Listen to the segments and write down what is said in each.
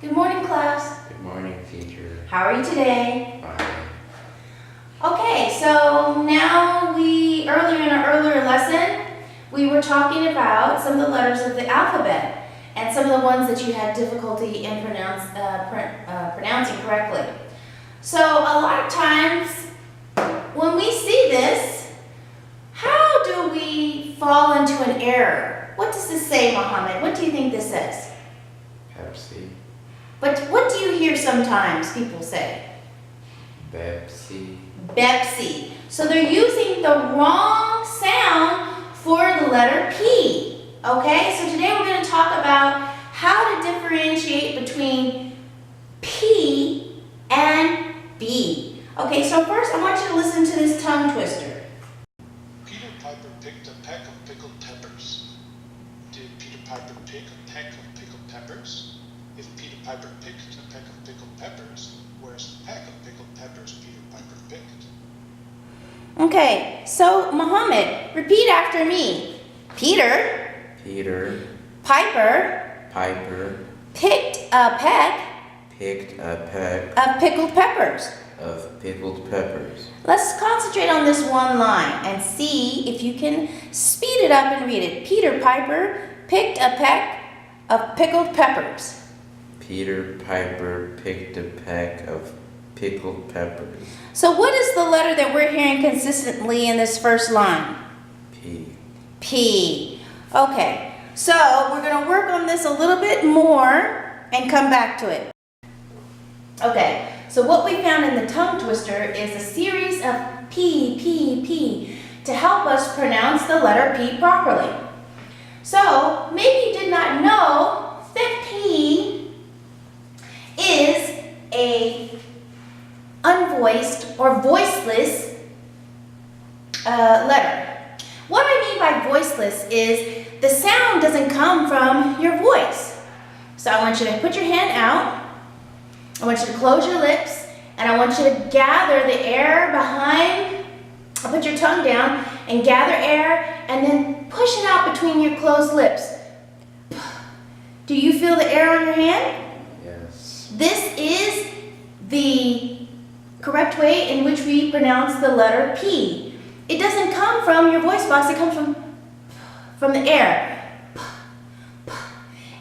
Good morning, class. Good morning, teacher. How are you today? Fine. Okay, so now earlier in our earlier lesson, we were talking about some of the letters of the alphabet and some of the ones that you had difficulty in pronouncing correctly. So a lot of times when we see this, how do we fall into an error? What does this say, Mohammed? What do you think this says? Pepsi. But what do you hear sometimes people say? Pepsi. Pepsi. So they're using the wrong sound for the letter P. Okay, so today we're going to talk about how to differentiate between P and B. Okay, so first I want you to listen to this tongue twister. Peter Piper picked a peck of pickled peppers. Did Peter Piper pick a peck of pickled peppers? If Peter Piper picked a peck of pickled peppers, where's the peck of pickled peppers Peter Piper picked? Okay, so Mohammed, repeat after me. Peter Piper Piper picked a peck of pickled peppers. Let's concentrate on this one line and see if you can speed it up and read it. Peter Piper picked a peck of pickled peppers. Peter Piper picked a peck of pickled peppers. So what is the letter that we're hearing consistently in this first line? P. P. Okay, so we're going to work on this a little bit more and come back to it. Okay, so what we found in the tongue twister is a series of P to help us pronounce the letter P properly. So maybe you did not know that P is a unvoiced or voiceless letter. What I mean by voiceless is the sound doesn't come from your voice. So I want you to put your hand out. I want you to close your lips, and I want you to gather the air behind. I'll put your tongue down and gather air, and then push it out between your closed lips. Do you feel the air on your hand? Yes. This is the correct way in which we pronounce the letter P. It doesn't come from your voice box, it comes from the air.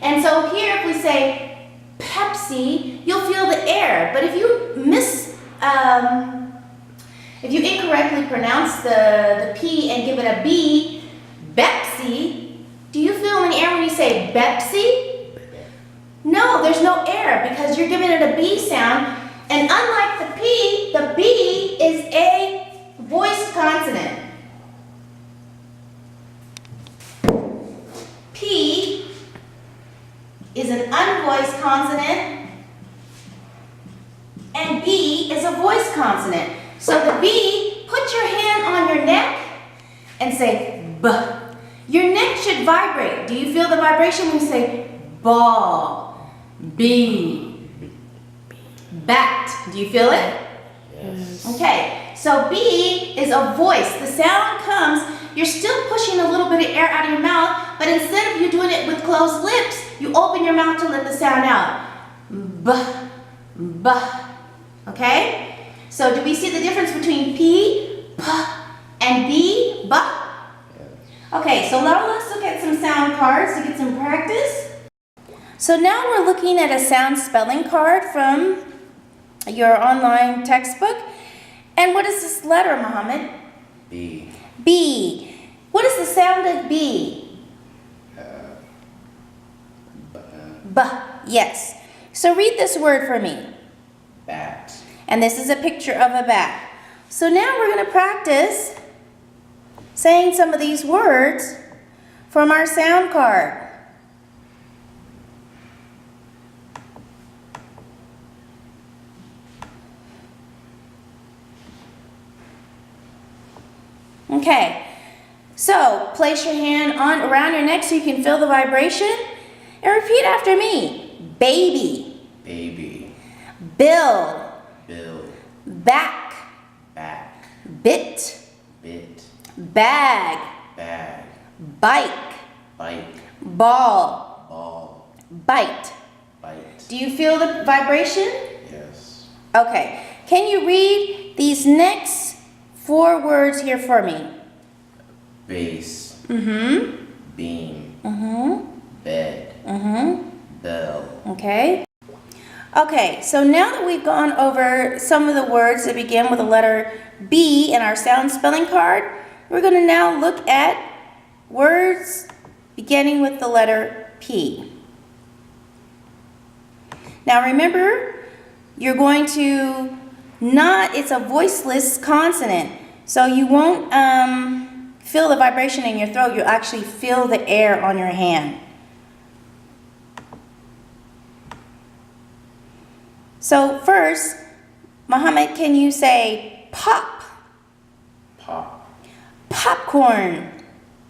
And so here if we say Pepsi, you'll feel the air. But if you incorrectly pronounce the P and give it a B, Bepsi, do you feel any air when you say Bepsi? No, there's no air because you're giving it a B sound. And unlike the P, the B is a voiced consonant. P is an unvoiced consonant, and B is a voiced consonant. So the B, put your hand on your neck and say B. Your neck should vibrate. Do you feel the vibration when you say ball, B, bat? Do you feel it? Yes. Okay, so B is a voice. The sound comes, you're still pushing a little bit of air out of your mouth, but instead of you doing it with closed lips, you open your mouth to let the sound out. B, B. Okay? So do we see the difference between P, P, and B, B? Yes. Okay, so now let's look at some sound cards to get some practice. So now we're looking at a sound spelling card from your online textbook. And what is this letter, Mohammed? B. B. What is the sound of B? B. Yes. So read this word for me. Bat. And this is a picture of a bat. So now we're going to practice saying some of these words from our sound card. Okay, so place your hand around your neck so you can feel the vibration. And repeat after me. Baby. Baby. Bill. Bill. Back. Back. Bit. Bit. Bag. Bag. Bike. Bike. Ball. Ball. Bite. Bite. Light. Do you feel the vibration? Yes. Okay. Can you read these next 4 words here for me? Base. Mm-hmm. Beam. Mm-hmm. Bed. Mm-hmm. Bell. Okay. Okay, so now that we've gone over some of the words that begin with the letter B in our sound spelling card, we're going to now look at words beginning with the letter P. Now remember, you're going to it's a voiceless consonant, so you won't feel the vibration in your throat, you'll actually feel the air on your hand. So first, Mohammed, can you say pop? Pop. Popcorn.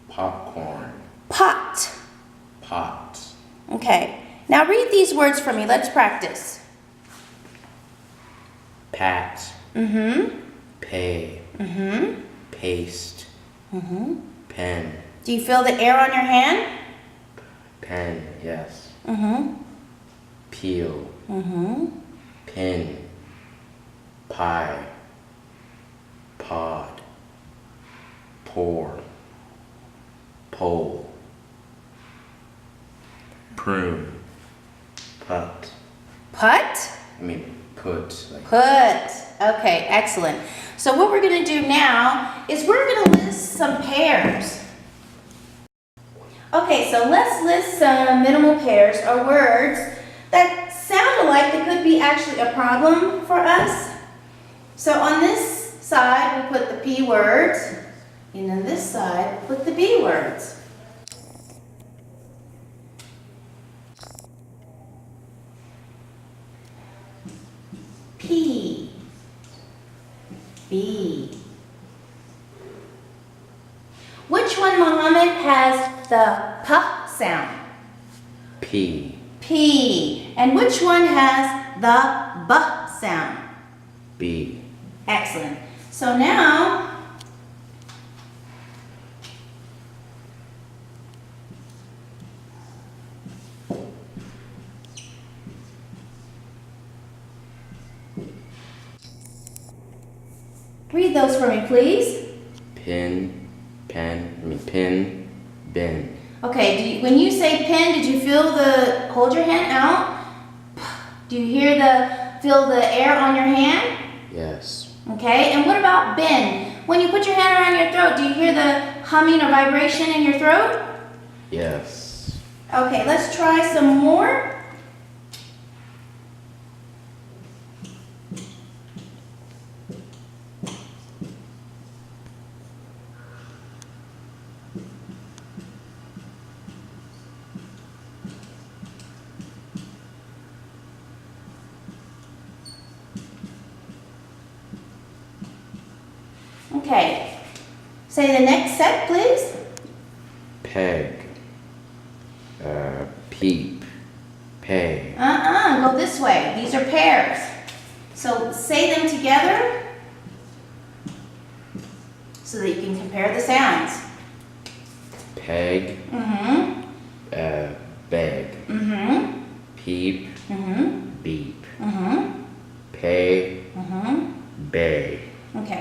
Popcorn. Pot. Pot. Okay. Now read these words for me. Let's practice. Pat. Mm-hmm. Pay. Mm-hmm. Paste. Mm-hmm. Pen. Do you feel the air on your hand? Pen. Yes. Mm-hmm. Peel. Mm-hmm. Pin. Pie. Pod. Pour. Pole. Prune. Put. Put? Put. Like Put. Okay, excellent. So what we're going to do now is we're going to list some pairs. Okay, so let's list some minimal pairs or words that sound alike that could be actually a problem for us. So on this side, we'll put the P words, and on this side, we'll put the B words. P, B. Which one, Mohammed, has the P sound? P. P. And which one has the B sound? B. Excellent. So now, read those for me, please. Pin. Pen. Pin. Bin. Okay, when you say pin, did you hold your hand out? Do you feel the air on your hand? Yes. Okay, and what about bin? When you put your hand around your throat, do you hear the humming or vibration in your throat? Yes. Okay, let's try some more. Okay, say the next set, please. Peg. Peep. Pay. Go this way. These are pairs. So say them together so that you can compare the sounds. Peg. Mm-hmm. Beg. Mm-hmm. Peep. Mm-hmm. Beep. Mm-hmm. Pay. Mm-hmm. Bay. Okay.